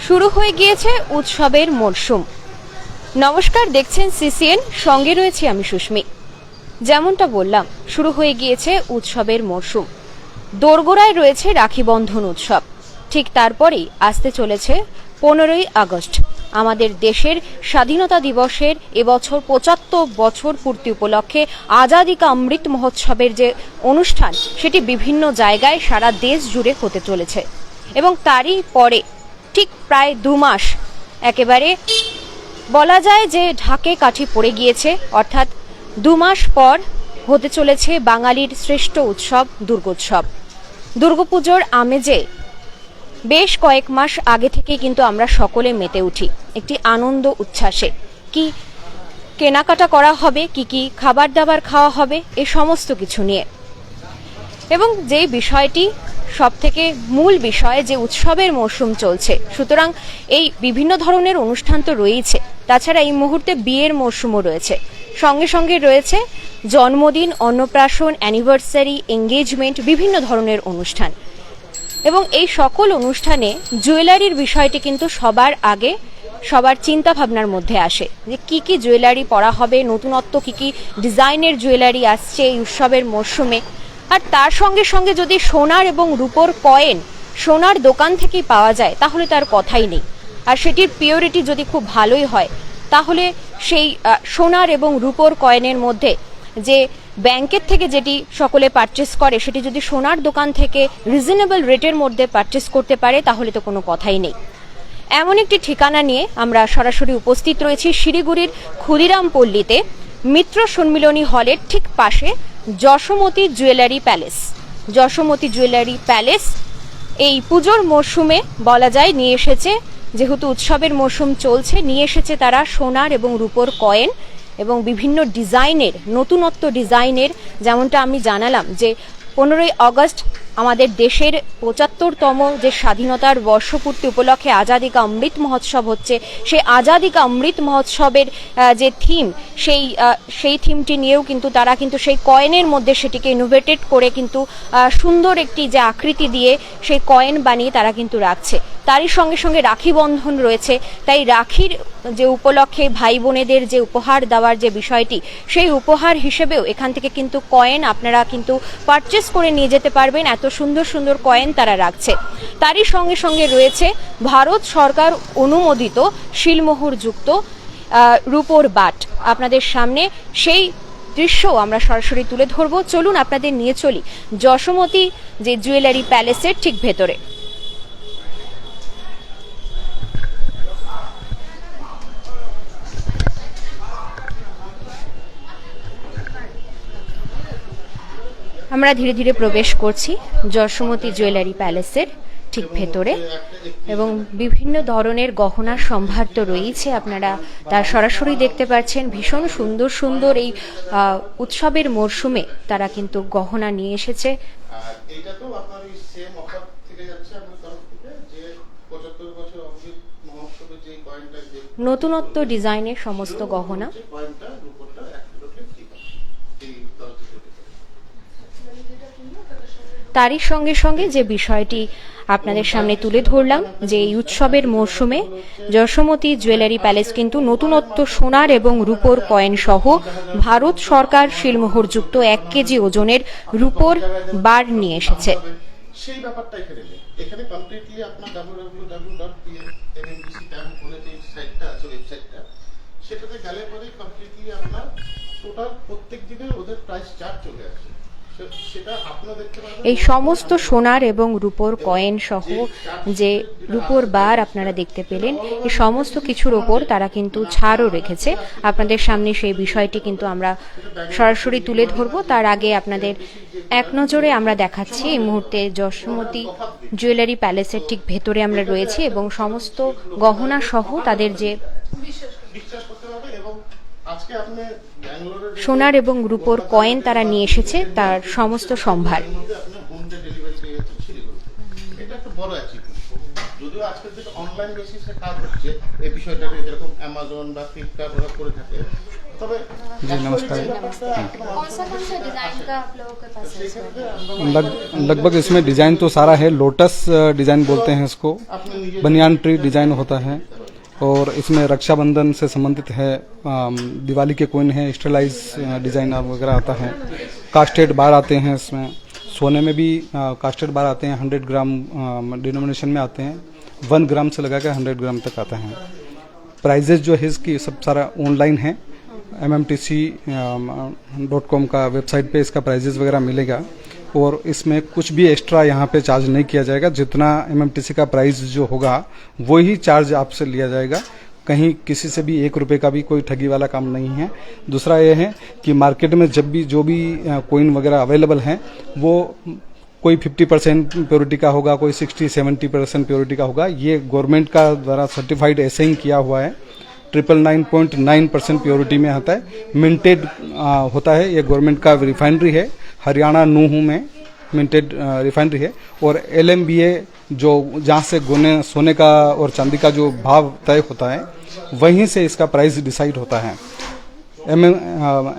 শুরু হয়ে গিয়েছে উৎসবের মরশুম। নমস্কার, দেখছেন সিসিএন, সঙ্গে রয়েছি আমি সুস্মি। যেমনটা বললাম, শুরু হয়ে গিয়েছে উৎসবের মরশুম। দোরগোড়ায় রয়েছে রাখি বন্ধন উৎসব। ঠিক তারপরেই আসতে চলেছে 15ই আগস্ট, আমাদের দেশের স্বাধীনতা দিবসের এবছর 75 বছর পূর্তি উপলক্ষে আজাদি কা অমৃত মহোৎসবের যে অনুষ্ঠান, সেটি বিভিন্ন জায়গায় সারা দেশ জুড়ে হতে চলেছে। এবং তারই পরে ঠিক প্রায় 2 মাস একেবারে বলা যায় যে ঢাকে কাঠি পড়ে গিয়েছে, অর্থাৎ 2 মাস পর হতে চলেছে বাঙালির শ্রেষ্ঠ উৎসব দুর্গোৎসব। দুর্গাপুজোর আমেজে বেশ কয়েক মাস আগে থেকে কিন্তু আমরা সকলে মেতে উঠি একটি আনন্দ উচ্ছ্বাসে। কি কেনাকাটা করা হবে, কি খাবার দাবার খাওয়া হবে, এই সমস্ত কিছু নিয়ে। এবং যে বিষয়টি সবথেকে মূল বিষয়, যে উৎসবের মরশুম চলছে, সুতরাং এই বিভিন্ন ধরনের অনুষ্ঠান তো রয়েছে, তাছাড়া এই মুহূর্তে বিয়ের মরশুমও রয়েছে, সঙ্গে সঙ্গে রয়েছে জন্মদিন, অন্নপ্রাশন, অ্যানিভার্সারি, এঙ্গেজমেন্ট, বিভিন্ন ধরনের অনুষ্ঠান। এবং এই সকল অনুষ্ঠানে জুয়েলারির বিষয়টি কিন্তু সবার আগে সবার চিন্তা ভাবনার মধ্যে আসে, যে কি জুয়েলারি পরা হবে, নতুনত্ব কি ডিজাইনের জুয়েলারি আসছে এই উৎসবের মরশুমে। আর তার সঙ্গে সঙ্গে যদি সোনার এবং রূপোর কয়েন সোনার দোকান থেকেই পাওয়া যায়, তাহলে তার কথাই নেই। আর সেটির পিওরিটি যদি খুব ভালোই হয়, তাহলে সেই সোনার এবং রূপোর কয়েনের মধ্যে যে ব্যাংকের থেকে যেটি সকলে পারচেস করে, সেটি যদি সোনার দোকান থেকে রিজনেবল রেটের মধ্যে পারচেস করতে পারে, তাহলে তো কোনো কথাই নেই। এমন একটি ঠিকানা নিয়ে আমরা সরাসরি উপস্থিত রয়েছি শিলিগুড়ির ক্ষুদিরাম পল্লীতে, মিত্র সম্মিলনী হলের ঠিক পাশে Yashomati jewellery palace. Yashomati jewellery palace এই পুজোর মরশুমে বলা যায় নিয়ে এসেছে, যেহেতু উৎসবের মরশুম চলছে, নিয়ে এসেছে তারা সোনার এবং রূপোর কয়েন এবং বিভিন্ন ডিজাইনের, নতুনত্ব ডিজাইনের। যেমনটা আমি জানালাম যে 15ই আগস্ট আমাদের দেশের 75তম যে স্বাধীনতার বর্ষপূর্তি উপলক্ষে আজাদি কা অমৃত মহোৎসব হচ্ছে, সেই আজাদি কা অমৃত মহোৎসবের যে থিম, সেই থিমটি নিয়েও কিন্তু তারা কিন্তু সেই কয়েনের মধ্যে সেটিকে ইনোভেটেড করে কিন্তু সুন্দর একটি যে আকৃতি দিয়ে সেই কয়েন বানিয়ে তারা কিন্তু রাখছে। তারই সঙ্গে সঙ্গে রাখি বন্ধন রয়েছে, তাই রাখির যে উপলক্ষে ভাই বোনেদের যে উপহার দেওয়ার যে বিষয়টি, সেই উপহার হিসেবেও এখান থেকে কিন্তু কয়েন আপনারা কিন্তু পারচেস করে নিয়ে যেতে পারবেন। এত সুন্দর সুন্দর কয়েন তারা রাখছে। তারই সঙ্গে সঙ্গে রয়েছে ভারত সরকার অনুমোদিত শিলমোহরযুক্ত রূপোর বাট। আপনাদের সামনে সেই দৃশ্য আমরা সরাসরি তুলে ধরবো। চলুন আপনাদের নিয়ে চলি যশোমতী যে জুয়েলারি প্যালেসের ঠিক ভেতরে। আমরা ধীরে ধীরে প্রবেশ করছি যশোমতী জুয়েলারি প্যালেসের ঠিক ভেতরে, এবং বিভিন্ন ধরনের গহনার সম্ভার তো রয়েছে, আপনারা তা সরাসরি দেখতে পাচ্ছেন। ভীষণ সুন্দর সুন্দর এই উৎসবের মরশুমে তারা কিন্তু গহনা নিয়ে এসেছে। নতুনত্ব ডিজাইনের সমস্ত গহনা। তারই সঙ্গে সঙ্গে যে বিষয়টি আপনাদের সামনে তুলে ধরলাম, যে এই উৎসবের মরশুমে যশোমতী জুয়েলারি প্যালেস কিন্তু নতুনত্ব সোনার এবং রূপোর কয়েন সহ ভারত সরকার শিলমোহরযুক্ত 1 কেজি ওজনের রূপোর বার নিয়ে এসেছে। সেই ব্যাপারটা এখানে কমপ্লিটলি আপনার www.pmmdc.com বলে যে সাইটটা আছে, ওয়েবসাইটটা, সেটাতে গেলে পরে কমপ্লিটলি আপনার টোটাল প্রত্যেক দিনের ওদের প্রাইস চার্ট চলে আসে। এই সমস্ত সোনার এবং রূপোর কয়েন সহ যে রূপোর বার আপনারা দেখতে পেলেন, এই সমস্ত কিছুর ওপর তারা কিন্তু ছাড়ও রেখেছে। আপনাদের সামনে সেই বিষয়টি কিন্তু আমরা সরাসরি তুলে ধরবো। তার আগে আপনাদের এক নজরে আমরা দেখাচ্ছি এই মুহূর্তে যশোমতী জুয়েলারি প্যালেসের ঠিক ভেতরে আমরা রয়েছি, এবং সমস্ত গহনা সহ তাদের যে সোনার এবং রূপোর কয়েন তারা নিয়ে এসেছে, তার সমস্ত সম্ভার। যদিও আজকের দিনে অনলাইন বেসিসে কাজ হচ্ছে এই বিষয়টা, যেরকম অ্যামাজন বা ফ্লিপকার্ট ওরা করে থাকে, তবে जी नमस्कार। कौन सा डिजाइन का आप लोगों के पास है সেক্ষেত্রে আমরা लगभग इसमें डिजाइन तो सारा है। लोटस डिजाइन बोलते हैं इसको, আপনি নিজে बनियान ट्री डिजाइन होता है। और इसमें रक्षाबंधन से संबंधित है, दिवाली के कोइन है, स्टेलाइज डिजाइन वगैरह आता है। कास्टेड बार आते हैं इसमें, सोने में भी कास्टेड बार आते हैं, 100 ग्राम डिनोमिनेशन में आते हैं, 1 ग्राम से लगा के 100 ग्राम तक आता है। प्राइजेज जो है इसकी सब सारा ऑनलाइन है, mmtc.com का वेबसाइट पे इसका प्राइजेज वगैरह मिलेगा। और इसमें कुछ भी एक्स्ट्रा यहाँ पे चार्ज नहीं किया जाएगा, जितना mmtc का प्राइस जो होगा वही चार्ज आपसे लिया जाएगा। कहीं किसी से भी 1 रुपये का भी कोई ठगी वाला काम नहीं है। दूसरा ये है कि मार्केट में जब भी जो भी कोइन वगैरह अवेलेबल हैं वो कोई 50% प्योरिटी का होगा, कोई 60-70% प्योरिटी का होगा। ये गवर्नमेंट का द्वारा सर्टिफाइड ऐसे ही किया हुआ है, 999.9% प्योरिटी में आता है, मिंटेड होता है। ये गवर्नमेंट का रिफाइनरी है, हरियाणा नूहू में मिंटेड रिफाइनरी है। और LMBA जो जहाँ से सोने का और चांदी का जो भाव तय होता है वहीं से इसका प्राइस डिसाइड होता है।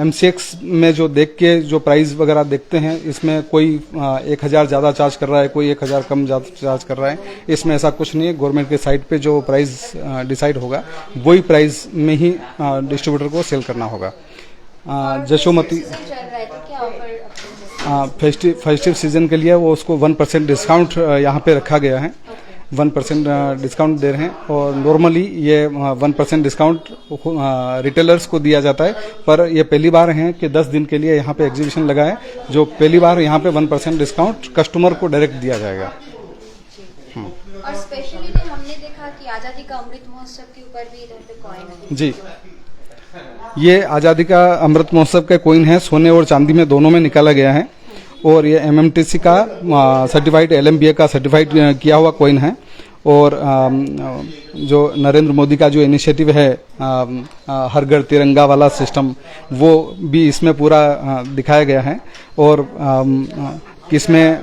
MCX में जो देख के जो प्राइस वगैरह देखते हैं, इसमें कोई 1000 ज़्यादा चार्ज कर रहा है, कोई 1000 कम ज़्यादा चार्ज कर रहा है, इसमें ऐसा कुछ नहीं है। गवर्नमेंट के साइट पे जो प्राइस डिसाइड होगा वही प्राइस में ही डिस्ट्रीब्यूटर को सेल करना होगा। जशोमती फेस्टिव सीजन के लिए वो उसको 1% डिस्काउंट यहाँ पे रखा गया है, 1% डिस्काउंट दे रहे हैं। और नॉर्मली ये 1% डिस्काउंट रिटेलर्स को दिया जाता है, पर ये पहली बार है कि 10 दिन के लिए यहाँ पे एग्जीबिशन लगा है, जो पहली बार यहाँ पे 1% डिस्काउंट कस्टमर को डायरेक्ट दिया जाएगा। और स्पेशली हमने देखा कि आजादी का अमृत महोत्सव के ऊपर भी इधर पे कॉइन है। जी, ये आज़ादी का अमृत महोत्सव का कोइन है, सोने और चांदी में दोनों में निकाला गया है। और ये MMTC का सर्टिफाइड, LMBA का सर्टिफाइड किया हुआ कोइन है। और जो नरेंद्र मोदी का जो इनिशिएटिव है हर घर तिरंगा वाला सिस्टम, वो भी इसमें पूरा दिखाया गया है। और इसमें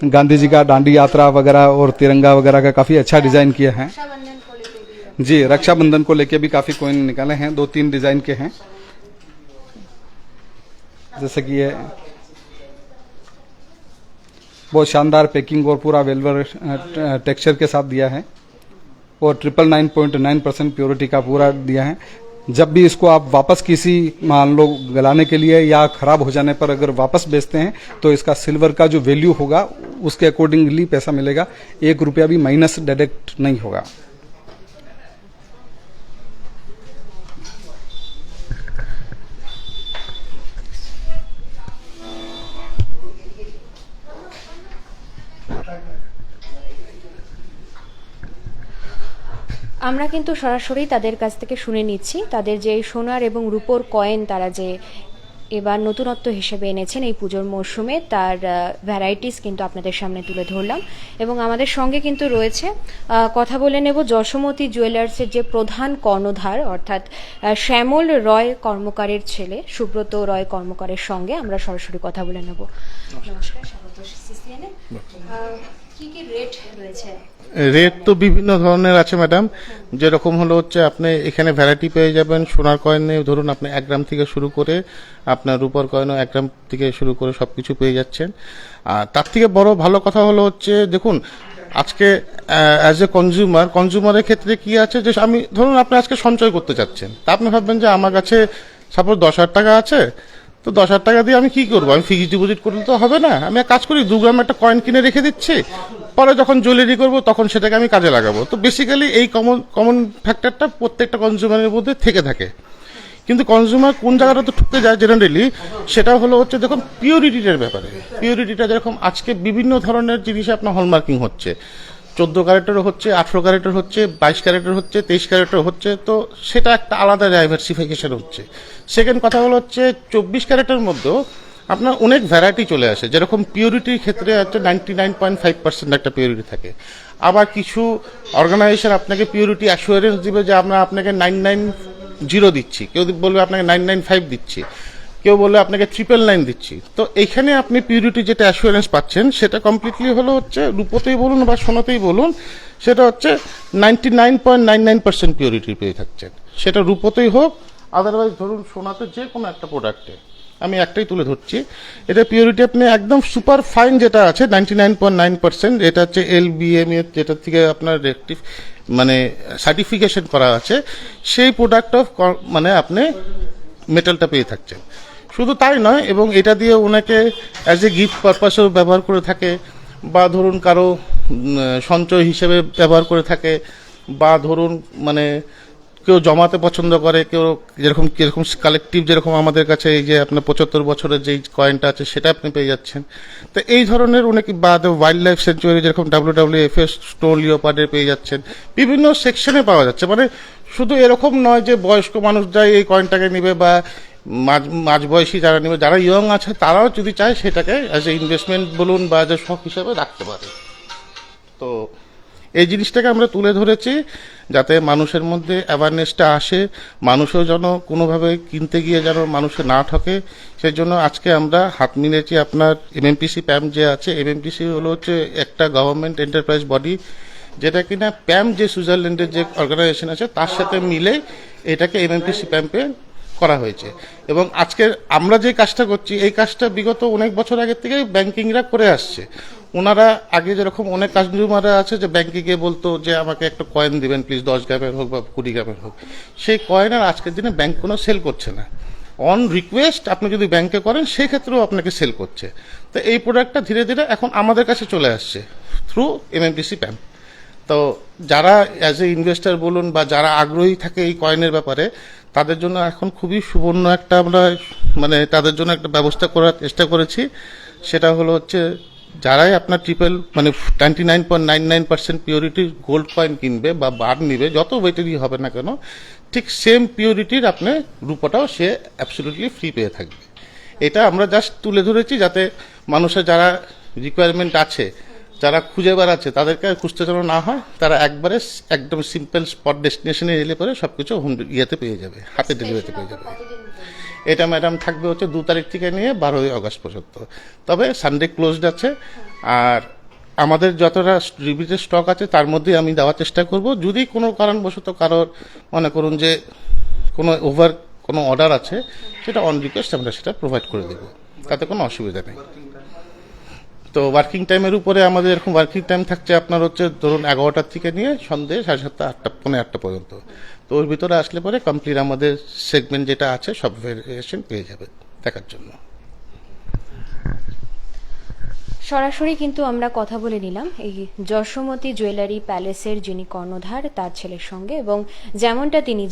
गांधी जी का दांडी यात्रा वगैरह और तिरंगा वगैरह का काफ़ी अच्छा डिज़ाइन किया है। जी, रक्षाबंधन को लेके भी काफ़ी कोइन निकाले हैं, 2-3 डिज़ाइन के हैं। जैसे कि ये बहुत शानदार पैकिंग और पूरा वेलवर टेक्सचर के साथ दिया है। और 999.9% प्योरिटी का पूरा दिया है। जब भी इसको आप वापस किसी मान लो गलाने के लिए या खराब हो जाने पर अगर वापस बेचते हैं तो इसका सिल्वर का जो वैल्यू होगा उसके अकॉर्डिंगली पैसा मिलेगा, 1 रुपया भी माइनस डायरेक्ट नहीं होगा। আমরা কিন্তু সরাসরি তাদের কাছ থেকে শুনে নিচ্ছি তাদের যে সোনার এবং রূপোর কয়েন তারা যে এবার নতুনত্ব হিসেবে এনেছেন এই পুজোর মরশুমে, তার ভ্যারাইটিস কিন্তু আপনাদের সামনে তুলে ধরলাম। এবং আমাদের সঙ্গে কিন্তু রয়েছে, কথা বলে নেব যশোমতী জুয়েলার্সের যে প্রধান কর্ণধার অর্থাৎ শ্যামল রয় কর্মকারের ছেলে সুব্রত রয় কর্মকারের সঙ্গে আমরা সরাসরি কথা বলে নেব। নমস্কার, স্বাগত সিসিএনে। কি কি রেট রয়েছে? রেট তো বিভিন্ন ধরনের আছে ম্যাডাম, যেরকম হলো হচ্ছে আপনি এখানে ভ্যারাইটি পেয়ে যাবেন। সোনার কয়েনে ধরুন আপনি 1 গ্রাম থেকে শুরু করে আপনার রূপার কয়েনও 1 গ্রাম থেকে শুরু করে সবকিছু পেয়ে যাচ্ছেন। আর তার থেকে বড় ভালো কথা হলো হচ্ছে দেখুন আজকে অ্যাজ এ কনজিউমারের ক্ষেত্রে কি আছে, যে আমি ধরুন আপনি আজকে সঞ্চয় করতে চাচ্ছেন, তা আপনি ভাববেন যে আমার কাছে সাপোজ 10,000 টাকা আছে, তো 10,000 টাকা দিয়ে আমি কি করবো, আমি ফিক্সড ডিপোজিট করলে তো হবে না। আমি এক কাজ করি, 2 গ্রাম একটা কয়েন কিনে রেখে দিচ্ছি, পরে যখন জুয়েলারি করবো তখন সেটাকে আমি কাজে লাগাবো। তো বেসিক্যালি এই কমন ফ্যাক্টরটা প্রত্যেকটা কনজিউমারের মধ্যে থেকে থাকে। কিন্তু কনজিউমার কোন জায়গাটা তো ঠুকে যায় জেনারেলি, সেটা হলো হচ্ছে দেখুন পিওরিটিটার ব্যাপারে। পিওরিটিটা যেরকম আজকে বিভিন্ন ধরনের জিনিসে আপনার হলমার্কিং হচ্ছে, 14 ক্যারেটেরও হচ্ছে, 18 ক্যারেটের হচ্ছে, 22 ক্যারেটের হচ্ছে, 23 ক্যারেটের হচ্ছে, তো সেটা একটা আলাদা ডাইভার্সিফিকেশন হচ্ছে। সেকেন্ড কথা হলো হচ্ছে 24 ক্যারেটের মধ্যেও আপনার অনেক ভ্যারাইটি চলে আসে। যেরকম পিওরিটির ক্ষেত্রে হচ্ছে 99.5% একটা পিওরিটি থাকে। আবার কিছু অর্গানাইজেশন আপনাকে পিওরিটি অ্যাসুরেন্স দিবে যে আমরা আপনাকে 990 দিচ্ছি, কেউ বলবে আপনাকে 995 দিচ্ছি, কেউ বললে আপনাকে 999 দিচ্ছি। তো এইখানে আপনি পিউরিটি যেটা অ্যাসুরেন্স পাচ্ছেন সেটা কমপ্লিটলি হলো হচ্ছে রূপোতেই বলুন বা সোনাতেই বলুন, সেটা হচ্ছে 99.99% পিউরিটি পেয়ে থাকছেন। সেটা রূপোতেই হোক আদারওয়াইজ ধরুন সোনাতে যে কোনো একটা প্রোডাক্টে আমি একটাই তুলে ধরছি, এটা পিওরিটি আপনি একদম সুপার ফাইন যেটা আছে 99.9%, এটা হচ্ছে LBM যেটা থেকে আপনার রেক্টিভ মানে সার্টিফিকেশন করা আছে, সেই প্রোডাক্ট অফ মানে আপনি মেটালটা পেয়ে থাকছেন। শুধু তাই নয়, এবং এটা দিয়ে ওনাকে অ্যাজ এ গিফট পারপাসেও ব্যবহার করে থাকে, বা ধরুন কারো সঞ্চয় হিসেবে ব্যবহার করে থাকে, বা ধরুন মানে কেউ জমাতে পছন্দ করে, কেউ যেরকম কিরকম কালেকটিভ, যেরকম আমাদের কাছে এই যে আপনার 75 বছরের যেই কয়েনটা আছে সেটা আপনি পেয়ে যাচ্ছেন। তো এই ধরনের অনেক, বা ওয়াইল্ড লাইফ সেঞ্চুরি যেরকম WWF স্নো লিওপার্ডের পেয়ে যাচ্ছেন, বিভিন্ন সেকশনে পাওয়া যাচ্ছে। মানে শুধু এরকম নয় যে বয়স্ক মানুষরাই এই কয়েনটাকে নেবে, বা মাঝবয়সী যারা নেবে, যারা ইয়ং আছে তারাও যদি চায় সেটাকে অ্যাজ এ ইনভেস্টমেন্ট বলুন বা অ্যাজ এ শখ হিসাবে রাখতে পারে। তো এই জিনিসটাকে আমরা তুলে ধরেছি যাতে মানুষের মধ্যে অ্যাওয়ারনেসটা আসে, মানুষও যেন কোনোভাবে কিনতে গিয়ে যেন মানুষে না ঠকে। সেই জন্য আজকে আমরা হাত মিলেছি। আপনার MMTC প্যাম যে আছে, MMTC হলো হচ্ছে একটা গভর্নমেন্ট এন্টারপ্রাইজ বডি, যেটা কিনা প্যাম যে সুইজারল্যান্ডের যে অর্গানাইজেশন আছে তার সাথে মিলে এটাকে MMTC প্যাম্পে করা হয়েছে। এবং আজকে আমরা যে কাজটা করছি, এই কাজটা বিগত অনেক বছর আগের থেকে ব্যাংকিংরা করে আসছে। ওনারা আগে যেরকম অনেক কনজিউমাররা আছে যে ব্যাংকে গিয়ে বলতো যে আমাকে একটা কয়েন দিবেন প্লিজ, 10 গ্রামের হোক বা 20 গ্রামের হোক, সেই কয়েন আর আজকের দিনে ব্যাংক কোনো সেল করছে না। অন রিকোয়েস্ট আপনি যদি ব্যাংকে করেন সেই ক্ষেত্রেও আপনাকে সেল করছে। তো এই প্রোডাক্টটা ধীরে ধীরে এখন আমাদের কাছে চলে আসছে থ্রু MMTC প্যাম্প। তো যারা অ্যাজ এ ইনভেস্টার বলুন বা যারা আগ্রহী থাকে এই কয়েনের ব্যাপারে, তাদের জন্য এখন খুবই সুবর্ণ একটা আমরা মানে তাদের জন্য একটা ব্যবস্থা করার চেষ্টা করেছি। সেটা হলো হচ্ছে যারাই আপনার মানে 99.99% পিওরিটির গোল্ড কয়েন কিনবে বা বার নিবে, যত ওয়েটেরই হবে না কেন, ঠিক সেম পিওরিটির আপনি রূপটাও সে অ্যাবসলিউটলি ফ্রি পেয়ে থাকবে। এটা আমরা জাস্ট তুলে ধরেছি যাতে মানুষের যারা রিকোয়ারমেন্ট আছে, যারা খুঁজে বেড়াচ্ছে, তাদেরকে খুঁজতে যেন না হয়, তারা একবারে একদম সিম্পল স্পট ডেস্টিনেশনে এলে পরে সব কিছু ইয়েতে পেয়ে যাবে, হাতে ডেলিভারিতে পেয়ে যাবে। এটা ম্যাডাম থাকবে হচ্ছে 2 তারিখ থেকে নিয়ে 12 আগস্ট পর্যন্ত। তবে সানডে ক্লোজড আছে। আর আমাদের যতটা রিপিটেড স্টক আছে তার মধ্যে আমি দেওয়ার চেষ্টা করব। যদি কোনো কারণবশত কারোর মনে করুন যে কোনো অর্ডার আছে, সেটা অন রিকোয়েস্ট আমরা সেটা প্রোভাইড করে দেবো, তাতে কোনো অসুবিধা নেই। তো ওয়ার্কিং টাইমের উপরে আমাদের এরকম ওয়ার্কিং টাইম থাকছে আপনার হচ্ছে ধরুন 11টার থেকে নিয়ে সন্ধ্যে 7:30, 8টা, পৌনে 8টা পর্যন্ত। তো ওর ভিতরে আসলে পরে কমপ্লিট আমাদের সেগমেন্ট যেটা আছে সব ভেরিয়েশন পেয়ে যাবে দেখার জন্য। সরাসরি কিন্তু আমরা কথা বলে নিলাম এই যশোমতী জুয়েলারি প্যালেসের যিনি কর্ণধার তার ছেলের সঙ্গে, এবং যেমনটা তিনি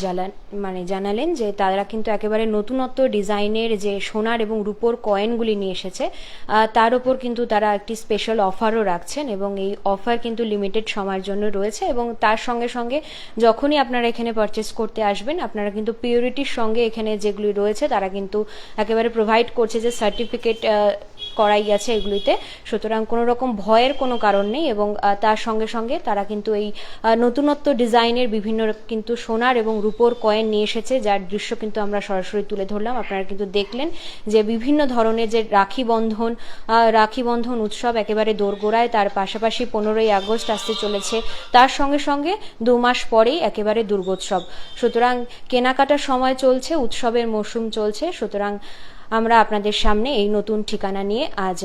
জানালেন যে তারা কিন্তু একেবারে নতুনত্ব ডিজাইনের যে সোনার এবং রূপোর কয়েনগুলি নিয়ে এসেছে, তার উপর কিন্তু তারা একটি স্পেশাল অফারও রাখছেন, এবং এই অফার কিন্তু লিমিটেড সময়ের জন্য রয়েছে। এবং তার সঙ্গে সঙ্গে যখনই আপনারা এখানে পারচেস করতে আসবেন, আপনারা কিন্তু পিওরিটির সঙ্গে এখানে যেগুলি রয়েছে তারা কিন্তু একেবারে প্রোভাইড করছে যে সার্টিফিকেট করাই আছে এগুলিতে। সুতরাং কোনো রকম ভয়ের কোনো কারণ নেই। এবং তার সঙ্গে সঙ্গে তারা কিন্তু এই নতুনত্ব ডিজাইনের বিভিন্ন কিন্তু সোনার এবং রূপোর কয়েন নিয়ে এসেছে, যার দৃশ্য কিন্তু আমরা সরাসরি তুলে ধরলাম। আপনারা কিন্তু দেখলেন যে বিভিন্ন ধরনের যে রাখি বন্ধন উৎসব একেবারে দোরগোড়ায়, তার পাশাপাশি 15ই আগস্ট আসতে চলেছে, তার সঙ্গে সঙ্গে 2 মাস পরেই একেবারে দুর্গোৎসব। সুতরাং কেনাকাটার সময় চলছে, উৎসবের মরশুম চলছে। সুতরাং আমরা আপনাদের সামনে এই নতুন ঠিকানা নিয়ে আজ